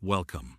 Welcome.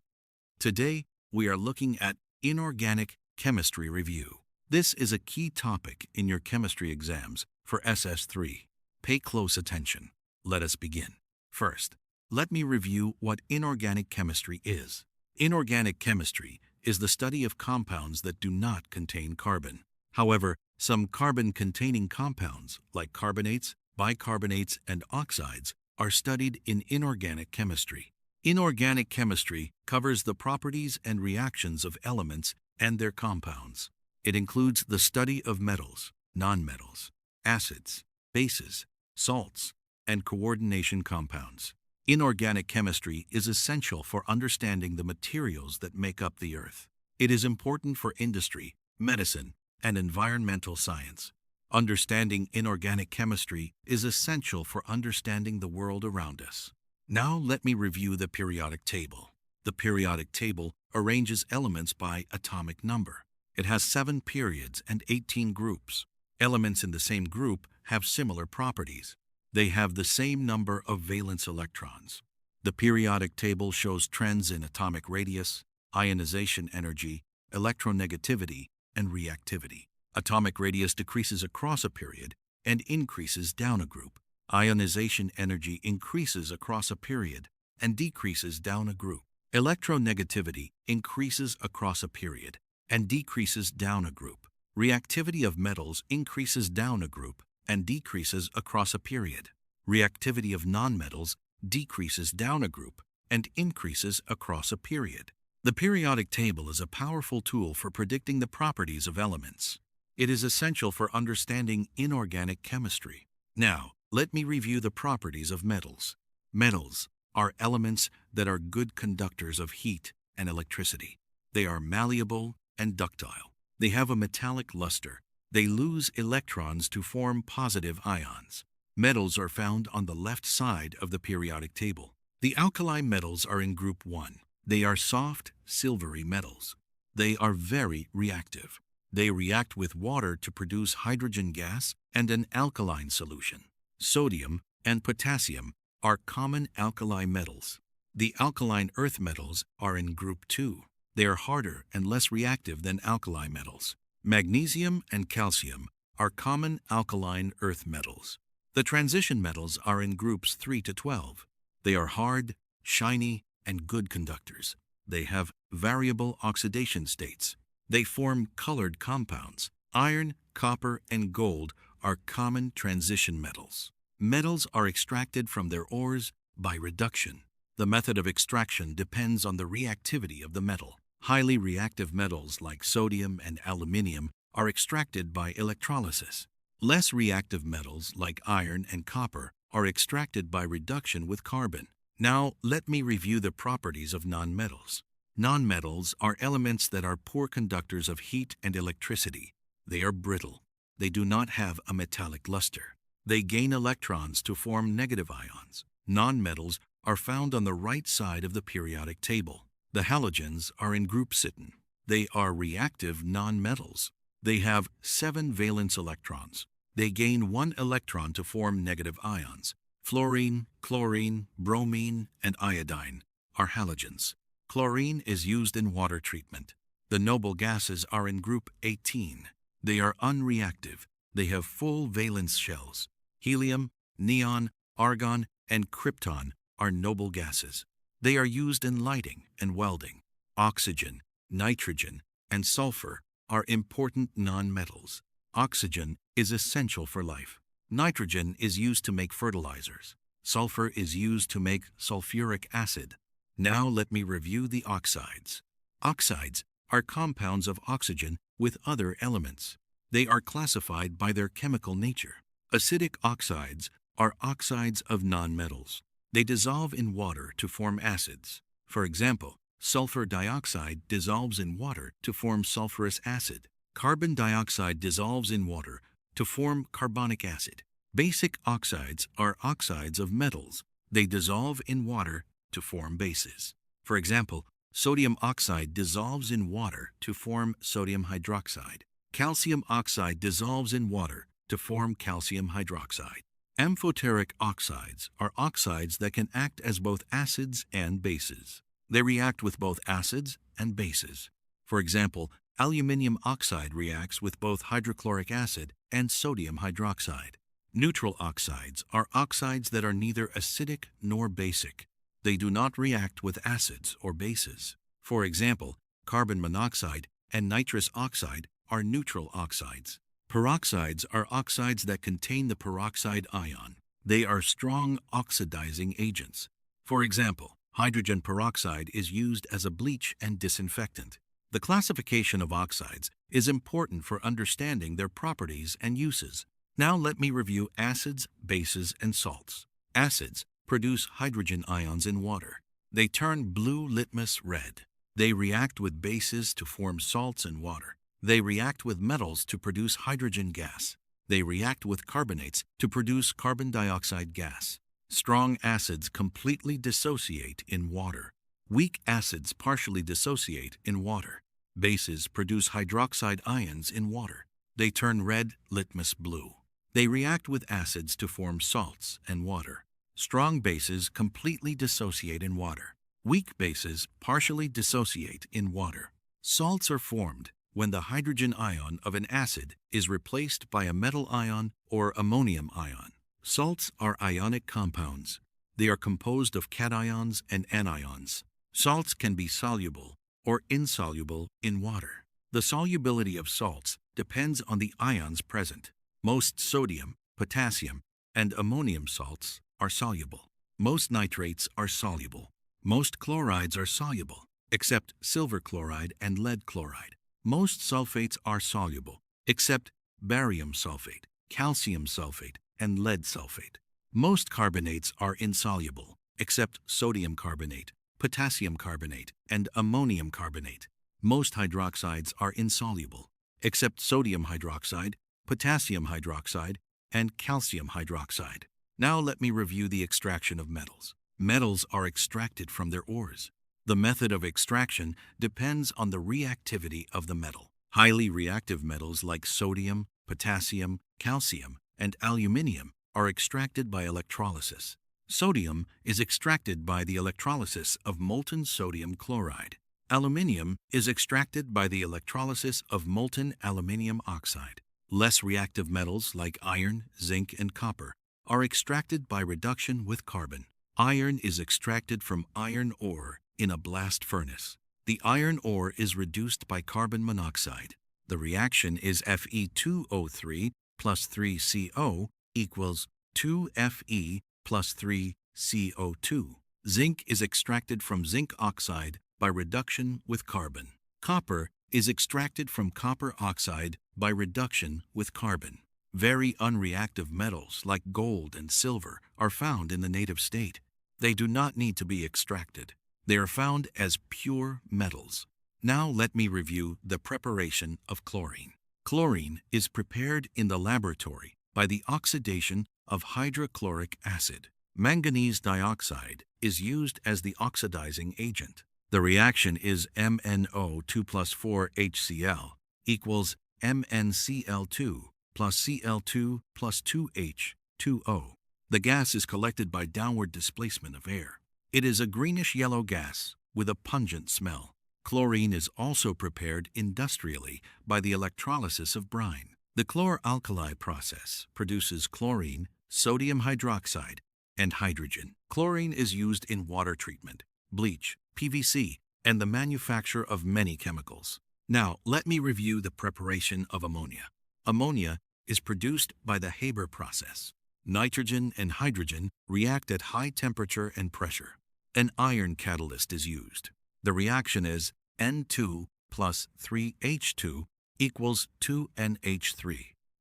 Today, we are looking at inorganic chemistry review. This is a key topic in your chemistry exams for SS3. Pay close attention. Let us begin. First, let me review what inorganic chemistry is. Inorganic chemistry is the study of compounds that do not contain carbon. However, some carbon-containing compounds, like carbonates, bicarbonates, and oxides, are studied in inorganic chemistry. Inorganic chemistry covers the properties and reactions of elements and their compounds. It includes the study of metals, nonmetals, acids, bases, salts, and coordination compounds. Inorganic chemistry is essential for understanding the materials that make up the Earth. It is important for industry, medicine, and environmental science. Understanding inorganic chemistry is essential for understanding the world around us. Now let me review the periodic table. The periodic table arranges elements by atomic number. It has 7 periods and 18 groups. Elements in the same group have similar properties. They have the same number of valence electrons. The periodic table shows trends in atomic radius, ionization energy, electronegativity, and reactivity. Atomic radius decreases across a period and increases down a group. Ionization energy increases across a period and decreases down a group. Electronegativity increases across a period and decreases down a group. Reactivity of metals increases down a group and decreases across a period. Reactivity of nonmetals decreases down a group and increases across a period. The periodic table is a powerful tool for predicting the properties of elements. It is essential for understanding inorganic chemistry. Now, let me review the properties of metals. Metals are elements that are good conductors of heat and electricity. They are malleable and ductile. They have a metallic luster. They lose electrons to form positive ions. Metals are found on the left side of the periodic table. The alkali metals are in group 1. They are soft, silvery metals. They are very reactive. They react with water to produce hydrogen gas and an alkaline solution. Sodium and potassium are common alkali metals. The alkaline earth metals are in group 2. They are harder and less reactive than alkali metals. Magnesium and calcium are common alkaline earth metals. The transition metals are in groups 3 to 12. They are hard, shiny, and good conductors. They have variable oxidation states. They form colored compounds. Iron, copper, and gold are common transition metals. Metals are extracted from their ores by reduction. The method of extraction depends on the reactivity of the metal. Highly reactive metals like sodium and aluminium are extracted by electrolysis. Less reactive metals like iron and copper are extracted by reduction with carbon. Now, let me review the properties of nonmetals. Nonmetals are elements that are poor conductors of heat and electricity. They are brittle. They do not have a metallic luster. They gain electrons to form negative ions. Nonmetals are found on the right side of the periodic table. The halogens are in group Sitten. They are reactive nonmetals. They have 7 valence electrons. They gain 1 electron to form negative ions. Fluorine, chlorine, bromine, and iodine are halogens. Chlorine is used in water treatment. The noble gases are in group 18. They are unreactive. They have full valence shells. Helium, neon, argon, and krypton are noble gases. They are used in lighting and welding. Oxygen, nitrogen, and sulfur are important nonmetals. Oxygen is essential for life. Nitrogen is used to make fertilizers. Sulfur is used to make sulfuric acid. Now let me review the oxides. Oxides are compounds of oxygen with other elements. They are classified by their chemical nature. Acidic oxides are oxides of nonmetals. They dissolve in water to form acids. For example, sulfur dioxide dissolves in water to form sulfurous acid. Carbon dioxide dissolves in water to form carbonic acid. Basic oxides are oxides of metals. They dissolve in water to form bases. For example, sodium oxide dissolves in water to form sodium hydroxide. Calcium oxide dissolves in water to form calcium hydroxide. Amphoteric oxides are oxides that can act as both acids and bases. They react with both acids and bases. For example, aluminium oxide reacts with both hydrochloric acid and sodium hydroxide. Neutral oxides are oxides that are neither acidic nor basic. They do not react with acids or bases. For example, carbon monoxide and nitrous oxide are neutral oxides. Peroxides are oxides that contain the peroxide ion. They are strong oxidizing agents. For example, hydrogen peroxide is used as a bleach and disinfectant. The classification of oxides is important for understanding their properties and uses. Now let me review acids, bases, and salts. Acids produce hydrogen ions in water. They turn blue litmus red. They react with bases to form salts in water. They react with metals to produce hydrogen gas. They react with carbonates to produce carbon dioxide gas. Strong acids completely dissociate in water. Weak acids partially dissociate in water. Bases produce hydroxide ions in water. They turn red litmus blue. They react with acids to form salts and water. Strong bases completely dissociate in water. Weak bases partially dissociate in water. Salts are formed when the hydrogen ion of an acid is replaced by a metal ion or ammonium ion. Salts are ionic compounds. They are composed of cations and anions. Salts can be soluble or insoluble in water. The solubility of salts depends on the ions present. Most sodium, potassium, and ammonium salts are soluble. Most nitrates are soluble. Most chlorides are soluble, except silver chloride and lead chloride. Most sulfates are soluble, except barium sulfate, calcium sulfate, and lead sulfate. Most carbonates are insoluble, except sodium carbonate, potassium carbonate, and ammonium carbonate. Most hydroxides are insoluble, except sodium hydroxide, potassium hydroxide, and calcium hydroxide. Now let me review the extraction of metals. Metals are extracted from their ores. The method of extraction depends on the reactivity of the metal. Highly reactive metals like sodium, potassium, calcium, and aluminium are extracted by electrolysis. Sodium is extracted by the electrolysis of molten sodium chloride. Aluminium is extracted by the electrolysis of molten aluminium oxide. Less reactive metals like iron, zinc, and copper are extracted by reduction with carbon. Iron is extracted from iron ore in a blast furnace. The iron ore is reduced by carbon monoxide. The reaction is Fe2O3 plus 3CO equals 2Fe plus 3CO2. Zinc is extracted from zinc oxide by reduction with carbon. Copper is extracted from copper oxide by reduction with carbon. Very unreactive metals like gold and silver are found in the native state. They do not need to be extracted. They are found as pure metals. Now let me review the preparation of chlorine. Chlorine is prepared in the laboratory by the oxidation of hydrochloric acid. Manganese dioxide is used as the oxidizing agent. The reaction is MnO2 plus 4HCl equals MnCl2 plus Cl2 plus 2H2O. The gas is collected by downward displacement of air. It is a greenish-yellow gas with a pungent smell. Chlorine is also prepared industrially by the electrolysis of brine. The chlor-alkali process produces chlorine, sodium hydroxide, and hydrogen. Chlorine is used in water treatment, bleach, PVC, and the manufacture of many chemicals. Now, let me review the preparation of ammonia. Ammonia is produced by the Haber process. Nitrogen and hydrogen react at high temperature and pressure. An iron catalyst is used. The reaction is N2 plus 3H2 equals 2NH3.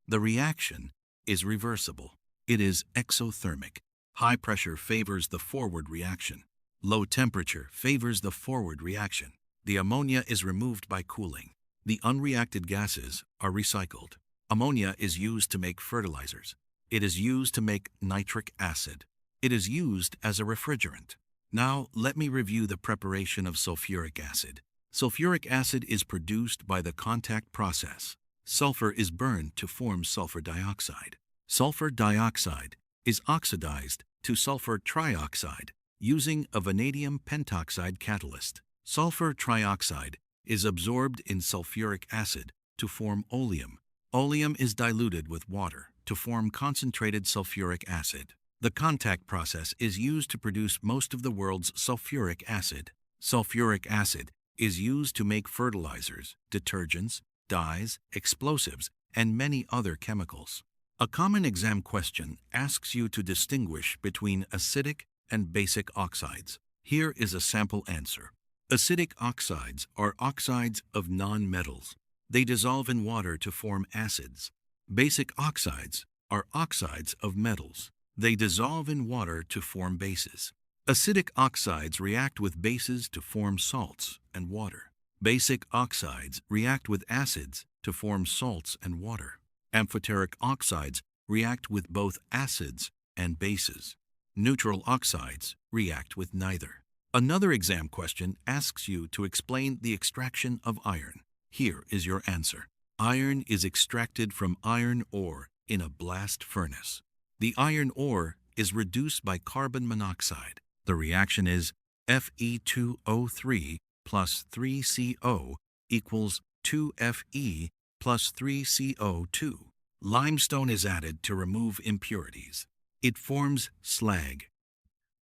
The reaction is reversible. It is exothermic. High pressure favors the forward reaction. Low temperature favors the forward reaction. The ammonia is removed by cooling. The unreacted gases are recycled. Ammonia is used to make fertilizers. It is used to make nitric acid. It is used as a refrigerant. Now, let me review the preparation of sulfuric acid. Sulfuric acid is produced by the contact process. Sulfur is burned to form sulfur dioxide. Sulfur dioxide is oxidized to sulfur trioxide. using a vanadium pentoxide catalyst. Sulfur trioxide is absorbed in sulfuric acid to form oleum. Oleum is diluted with water to form concentrated sulfuric acid. The contact process is used to produce most of the world's sulfuric acid. Sulfuric acid is used to make fertilizers, detergents, dyes, explosives, and many other chemicals. A common exam question asks you to distinguish between acidic and basic oxides. Here is a sample answer. Acidic oxides are oxides of non-metals. They dissolve in water to form acids. Basic oxides are oxides of metals. They dissolve in water to form bases. Acidic oxides react with bases to form salts and water. Basic oxides react with acids to form salts and water. Amphoteric oxides react with both acids and bases. Neutral oxides react with neither. Another exam question asks you to explain the extraction of iron. Here is your answer. Iron is extracted from iron ore in a blast furnace. The iron ore is reduced by carbon monoxide. The reaction is Fe2O3 plus 3CO equals 2Fe plus 3CO2. Limestone is added to remove impurities. It forms slag.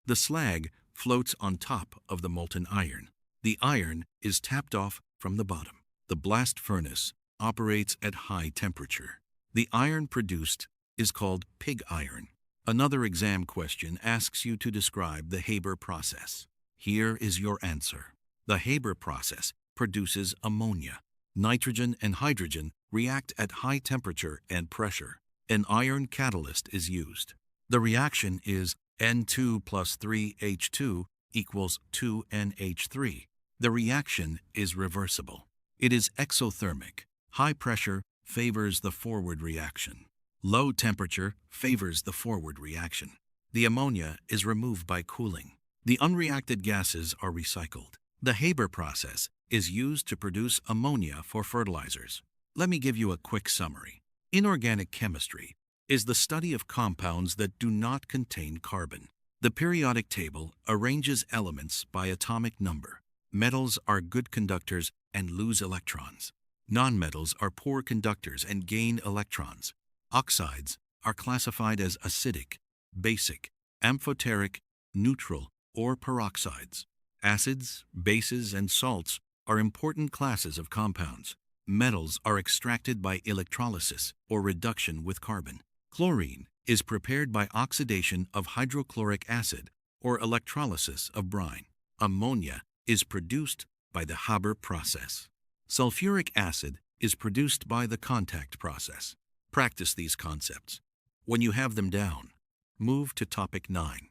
The slag floats on top of the molten iron. The iron is tapped off from the bottom. The blast furnace operates at high temperature. The iron produced is called pig iron. Another exam question asks you to describe the Haber process. Here is your answer. The Haber process produces ammonia. Nitrogen and hydrogen react at high temperature and pressure. An iron catalyst is used. The reaction is N2 plus 3H2 equals 2NH3. The reaction is reversible. It is exothermic. High pressure favors the forward reaction. Low temperature favors the forward reaction. The ammonia is removed by cooling. The unreacted gases are recycled. The Haber process is used to produce ammonia for fertilizers. Let me give you a quick summary. Inorganic chemistry is the study of compounds that do not contain carbon. The periodic table arranges elements by atomic number. Metals are good conductors and lose electrons. Nonmetals are poor conductors and gain electrons. Oxides are classified as acidic, basic, amphoteric, neutral, or peroxides. Acids, bases, and salts are important classes of compounds. Metals are extracted by electrolysis or reduction with carbon. Chlorine is prepared by oxidation of hydrochloric acid or electrolysis of brine. Ammonia is produced by the Haber process. Sulfuric acid is produced by the contact process. Practice these concepts. When you have them down, move to topic 9.